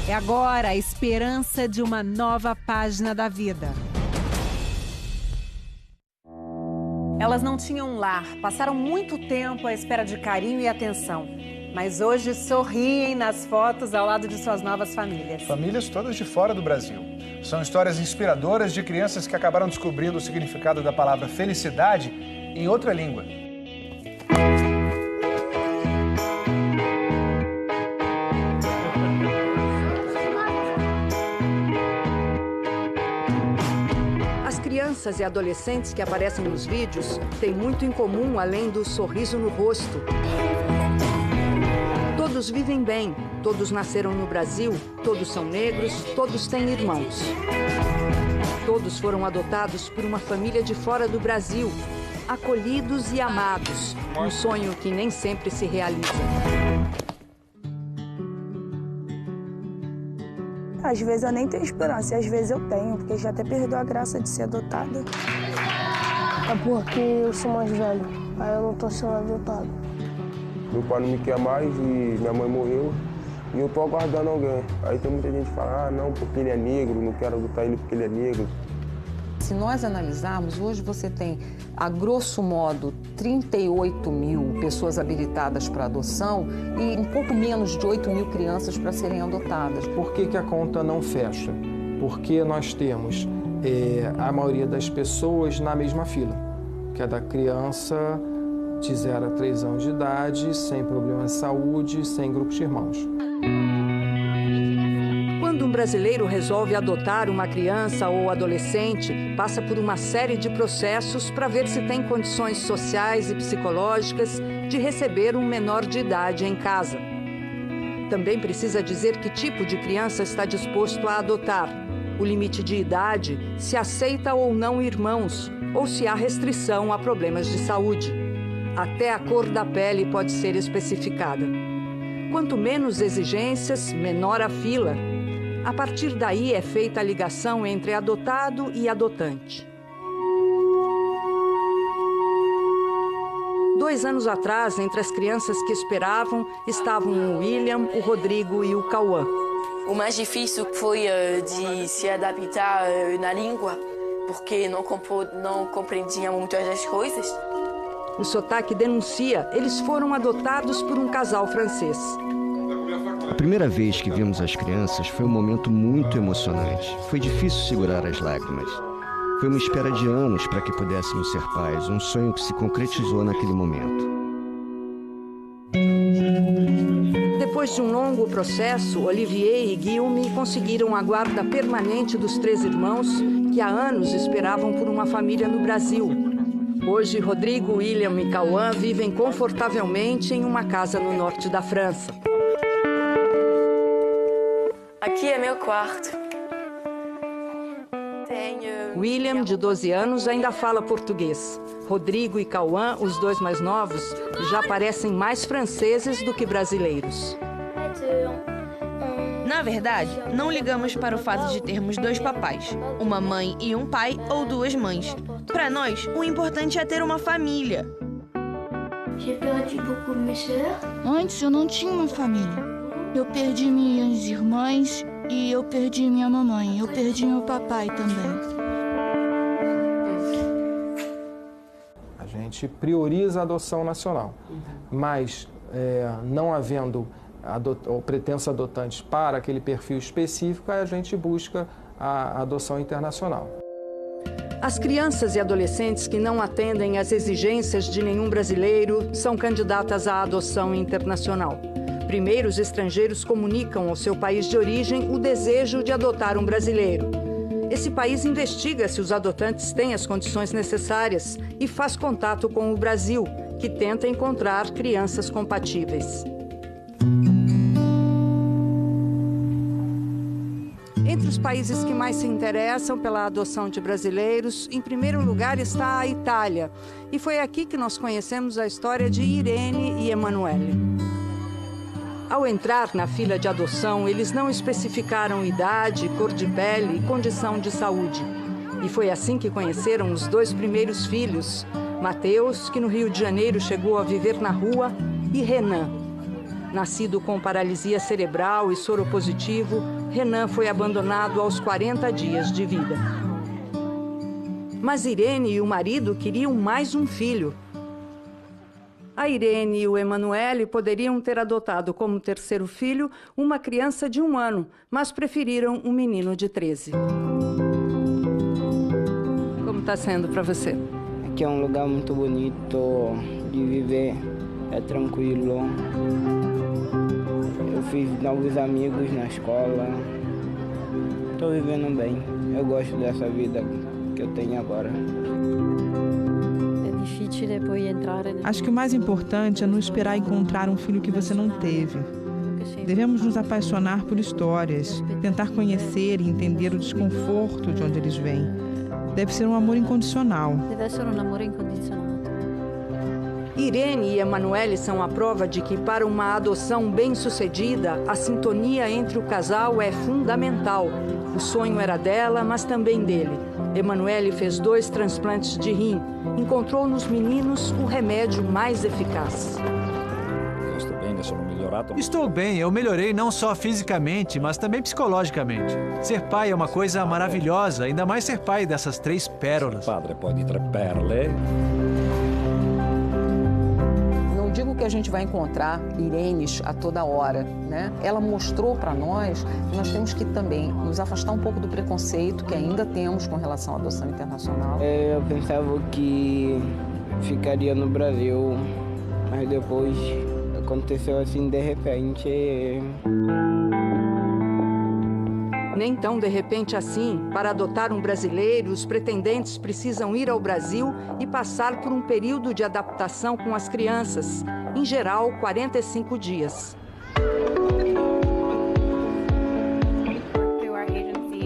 É agora a esperança de uma nova página da vida. Elas não tinham um lar, passaram muito tempo à espera de carinho e atenção. Mas hoje sorriem nas fotos ao lado de suas novas famílias. Famílias todas de fora do Brasil. São histórias inspiradoras de crianças que acabaram descobrindo o significado da palavra felicidade em outra língua. As crianças e adolescentes que aparecem nos vídeos têm muito em comum além do sorriso no rosto. Todos vivem bem, todos nasceram no Brasil, todos são negros, todos têm irmãos. Todos foram adotados por uma família de fora do Brasil, acolhidos e amados, um sonho que nem sempre se realiza. Às vezes eu nem tenho esperança, e às vezes eu tenho, porque já até perdeu a graça de ser adotada. É porque eu sou mais velho, aí eu não tô sendo adotado. Meu pai não me quer mais e minha mãe morreu e eu tô aguardando alguém. Aí tem muita gente que fala, ah, não, porque ele é negro, não quero adotar ele porque ele é negro. Se nós analisarmos, hoje você tem, a grosso modo, 38 mil pessoas habilitadas para adoção e um pouco menos de 8 mil crianças para serem adotadas. Por que a conta não fecha? Porque nós temos a maioria das pessoas na mesma fila, que é da criança de 0 a 3 anos de idade, sem problemas de saúde, sem grupos de irmãos. Quando um brasileiro resolve adotar uma criança ou adolescente, passa por uma série de processos para ver se tem condições sociais e psicológicas de receber um menor de idade em casa. Também precisa dizer que tipo de criança está disposto a adotar, o limite de idade, se aceita ou não irmãos, ou se há restrição a problemas de saúde. Até a cor da pele pode ser especificada. Quanto menos exigências, menor a fila. A partir daí é feita a ligação entre adotado e adotante. 2 anos atrás, entre as crianças que esperavam, estavam o William, o Rodrigo e o Cauã. O mais difícil foi de se adaptar na língua, porque não compreendia muitas das coisas. O sotaque denuncia, eles foram adotados por um casal francês. A primeira vez que vimos as crianças foi um momento muito emocionante. Foi difícil segurar as lágrimas. Foi uma espera de anos para que pudéssemos ser pais, um sonho que se concretizou naquele momento. Depois de um longo processo, Olivier e Guilherme conseguiram a guarda permanente dos 3 irmãos que há anos esperavam por uma família no Brasil. Hoje, Rodrigo, William e Cauã vivem confortavelmente em uma casa no norte da França. Aqui é meu quarto. William, de 12 anos, ainda fala português. Rodrigo e Cauã, os 2 mais novos, já parecem mais franceses do que brasileiros. Na verdade, não ligamos para o fato de termos 2 papais, uma mãe e um pai ou 2 mães. Para nós, o importante é ter uma família. Antes eu não tinha uma família. Eu perdi minhas irmãs e eu perdi minha mamãe. Eu perdi meu papai também. A gente prioriza a adoção nacional, mas não havendo pretensos adotantes para aquele perfil específico, a gente busca a adoção internacional. As crianças e adolescentes que não atendem às exigências de nenhum brasileiro são candidatas à adoção internacional. Primeiro, os estrangeiros comunicam ao seu país de origem o desejo de adotar um brasileiro. Esse país investiga se os adotantes têm as condições necessárias e faz contato com o Brasil, que tenta encontrar crianças compatíveis. Entre os países que mais se interessam pela adoção de brasileiros, em primeiro lugar está a Itália. E foi aqui que nós conhecemos a história de Irene e Emanuele. Ao entrar na fila de adoção, eles não especificaram idade, cor de pele e condição de saúde. E foi assim que conheceram os 2 primeiros filhos, Mateus, que no Rio de Janeiro chegou a viver na rua, e Renan. Nascido com paralisia cerebral e soropositivo, Renan foi abandonado aos 40 dias de vida. Mas Irene e o marido queriam mais um filho. A Irene e o Emanuele poderiam ter adotado como terceiro filho uma criança de 1 ano, mas preferiram um menino de 13. Como está sendo para você? Aqui é um lugar muito bonito de viver, é tranquilo. Eu fiz novos amigos na escola. Estou vivendo bem. Eu gosto dessa vida que eu tenho agora. Acho que o mais importante é não esperar encontrar um filho que você não teve. Devemos nos apaixonar por histórias, tentar conhecer e entender o desconforto de onde eles vêm. Deve ser um amor incondicional. Irene e Emanuele são a prova de que, para uma adoção bem-sucedida, a sintonia entre o casal é fundamental. O sonho era dela, mas também dele. Emanuele fez 2 transplantes de rim. Encontrou nos meninos o remédio mais eficaz. Estou bem, eu melhorei não só fisicamente, mas também psicologicamente. Ser pai é uma coisa maravilhosa, ainda mais ser pai dessas 3 pérolas. Padre pode 3 perle. Não digo que a gente vai encontrar Irenes a toda hora, né? Ela mostrou para nós que nós temos que também nos afastar um pouco do preconceito que ainda temos com relação à adoção internacional. Eu pensava que ficaria no Brasil, mas depois aconteceu assim de repente. Nem tão de repente assim. Para adotar um brasileiro, os pretendentes precisam ir ao Brasil e passar por um período de adaptação com as crianças, em geral 45 dias.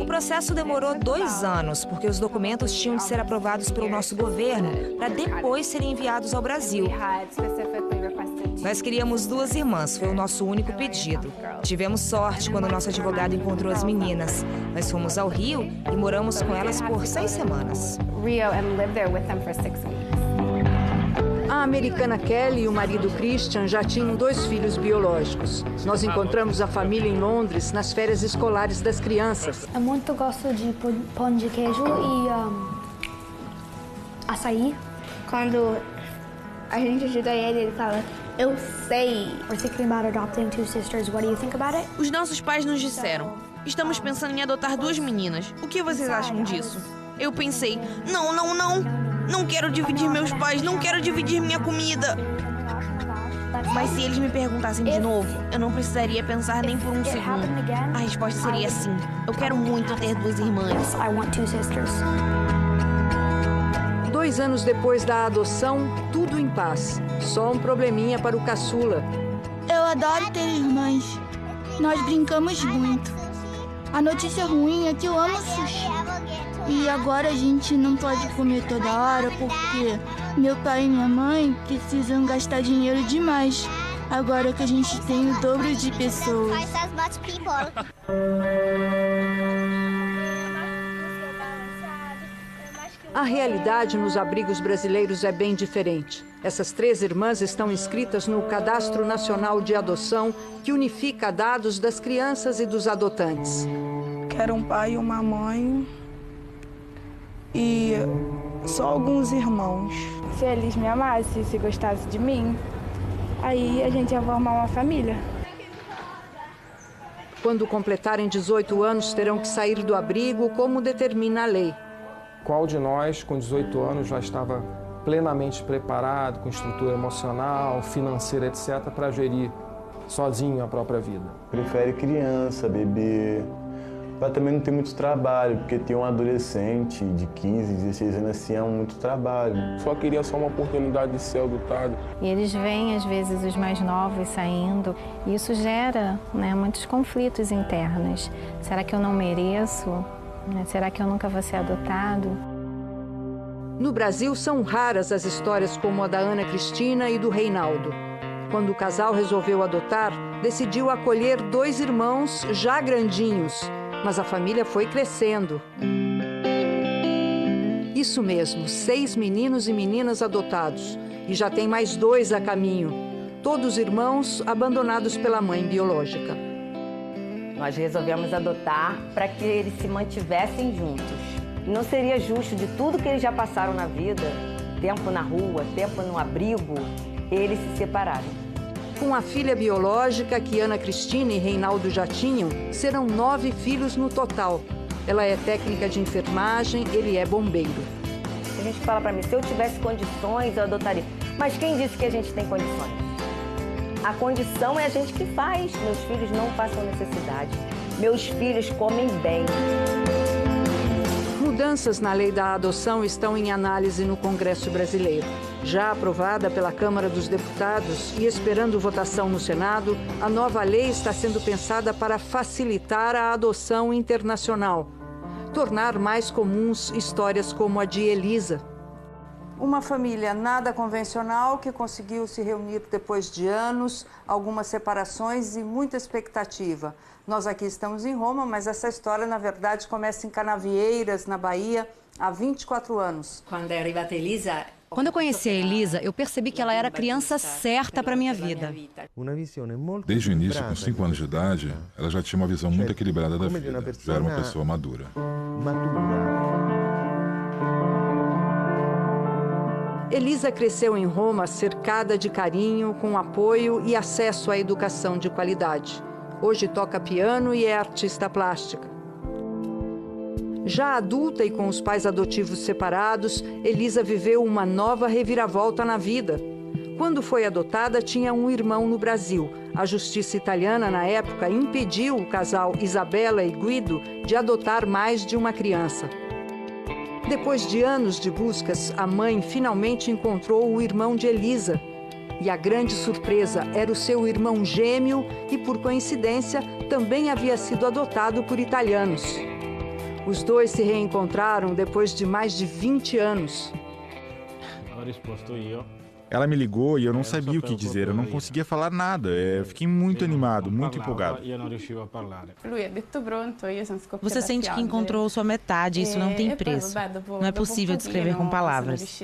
O processo demorou 2 anos, porque os documentos tinham de ser aprovados pelo nosso governo para depois serem enviados ao Brasil. Nós queríamos 2 irmãs, foi o nosso único pedido. Tivemos sorte quando nosso advogado encontrou as meninas. Nós fomos ao Rio e moramos com elas por 6 semanas. A americana Kelly e o marido Christian já tinham 2 filhos biológicos. Nós encontramos a família em Londres nas férias escolares das crianças. Eu muito gosto de pão de queijo e açaí. Quando a gente ajuda ele fala, eu sei. We're thinking about adopting 2 sisters. What do you think about it? Os nossos pais nos disseram, estamos pensando em adotar 2 meninas. O que vocês acham disso? Eu pensei, não. Não quero dividir meus pais, não quero dividir minha comida. Mas se eles me perguntassem de novo, eu não precisaria pensar nem por um segundo. A resposta seria sim. Eu quero muito ter 2 irmãs. I want 2 sisters. 2 anos depois da adoção, tudo em paz. Só um probleminha para o caçula. Eu adoro ter irmãs. Nós brincamos muito. A notícia ruim é que eu amo sushi. E agora a gente não pode comer toda hora porque meu pai e minha mãe precisam gastar dinheiro demais. Agora que a gente tem o dobro de pessoas. A realidade nos abrigos brasileiros é bem diferente. Essas 3 irmãs estão inscritas no Cadastro Nacional de Adoção, que unifica dados das crianças e dos adotantes. Quero um pai e uma mãe e só alguns irmãos. Se eles me amassem, se gostassem de mim, aí a gente ia formar uma família. Quando completarem 18 anos, terão que sair do abrigo, como determina a lei. Qual de nós, com 18 anos, já estava plenamente preparado, com estrutura emocional, financeira, etc., para gerir sozinho a própria vida? Prefere criança, bebê. Mas também não tem muito trabalho, porque ter um adolescente de 15, 16 anos assim é muito trabalho. Só queria só uma oportunidade de ser adotado. E eles veem, às vezes, os mais novos saindo, e isso gera, né, muitos conflitos internos. Será que eu não mereço? Será que eu nunca vou ser adotado? No Brasil, são raras as histórias como a da Ana Cristina e do Reinaldo. Quando o casal resolveu adotar, decidiu acolher 2 irmãos já grandinhos, mas a família foi crescendo. Isso mesmo, 6 meninos e meninas adotados, e já tem mais 2 a caminho. todos irmãos abandonados pela mãe biológica. Nós resolvemos adotar para que eles se mantivessem juntos. Não seria justo, de tudo que eles já passaram na vida, tempo na rua, tempo no abrigo, eles se separarem. Com a filha biológica que Ana Cristina e Reinaldo já tinham, serão 9 filhos no total. Ela é técnica de enfermagem, ele é bombeiro. A gente fala para mim, se eu tivesse condições, eu adotaria. Mas quem disse que a gente tem condições? A condição é a gente que faz. Meus filhos não passam necessidade. Meus filhos comem bem. Mudanças na lei da adoção estão em análise no Congresso brasileiro. Já aprovada pela Câmara dos Deputados e esperando votação no Senado, a nova lei está sendo pensada para facilitar a adoção internacional, tornar mais comuns histórias como a de Elisa. Uma família nada convencional que conseguiu se reunir depois de anos, algumas separações e muita expectativa. Nós aqui estamos em Roma, mas essa história, na verdade, começa em Canavieiras, na Bahia, há 24 anos. Quando eu conheci a Elisa, eu percebi que ela era a criança certa para a minha vida. Desde o início, com 5 anos de idade, ela já tinha uma visão muito equilibrada da vida. Já era uma pessoa madura. Elisa cresceu em Roma cercada de carinho, com apoio e acesso à educação de qualidade. Hoje toca piano e é artista plástica. Já adulta e com os pais adotivos separados, Elisa viveu uma nova reviravolta na vida. Quando foi adotada, tinha um irmão no Brasil. A justiça italiana, na época, impediu o casal Isabela e Guido de adotar mais de uma criança. Depois de anos de buscas, a mãe finalmente encontrou o irmão de Elisa. E a grande surpresa era o seu irmão gêmeo e, por coincidência, também havia sido adotado por italianos. Os dois se reencontraram depois de mais de 20 anos. Ela me ligou e eu não sabia o que dizer, eu não conseguia falar nada. Eu fiquei muito animado, muito empolgado. Você sente que encontrou sua metade, isso não tem preço. Não é possível descrever com palavras.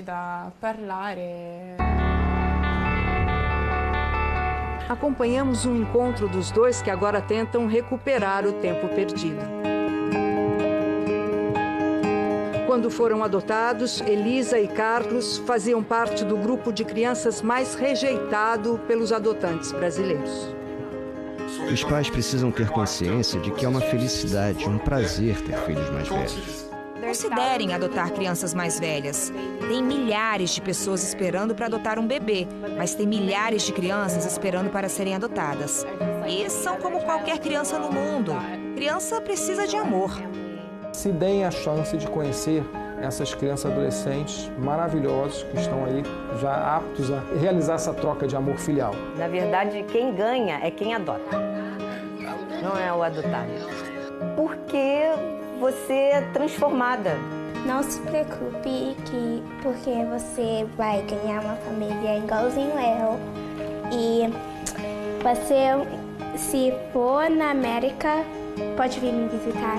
Acompanhamos um encontro dos dois que agora tentam recuperar o tempo perdido. Quando foram adotados, Elisa e Carlos faziam parte do grupo de crianças mais rejeitado pelos adotantes brasileiros. Os pais precisam ter consciência de que é uma felicidade, um prazer ter filhos mais velhos. Considerem adotar crianças mais velhas. Tem milhares de pessoas esperando para adotar um bebê, mas tem milhares de crianças esperando para serem adotadas. E são como qualquer criança no mundo. Criança precisa de amor. Se deem a chance de conhecer essas crianças e adolescentes maravilhosos que estão aí já aptos a realizar essa troca de amor filial. Na verdade, quem ganha é quem adota, não é o adotado. Porque você é transformada. Não se preocupe porque você vai ganhar uma família igualzinho eu. E você, se for na América, pode vir me visitar.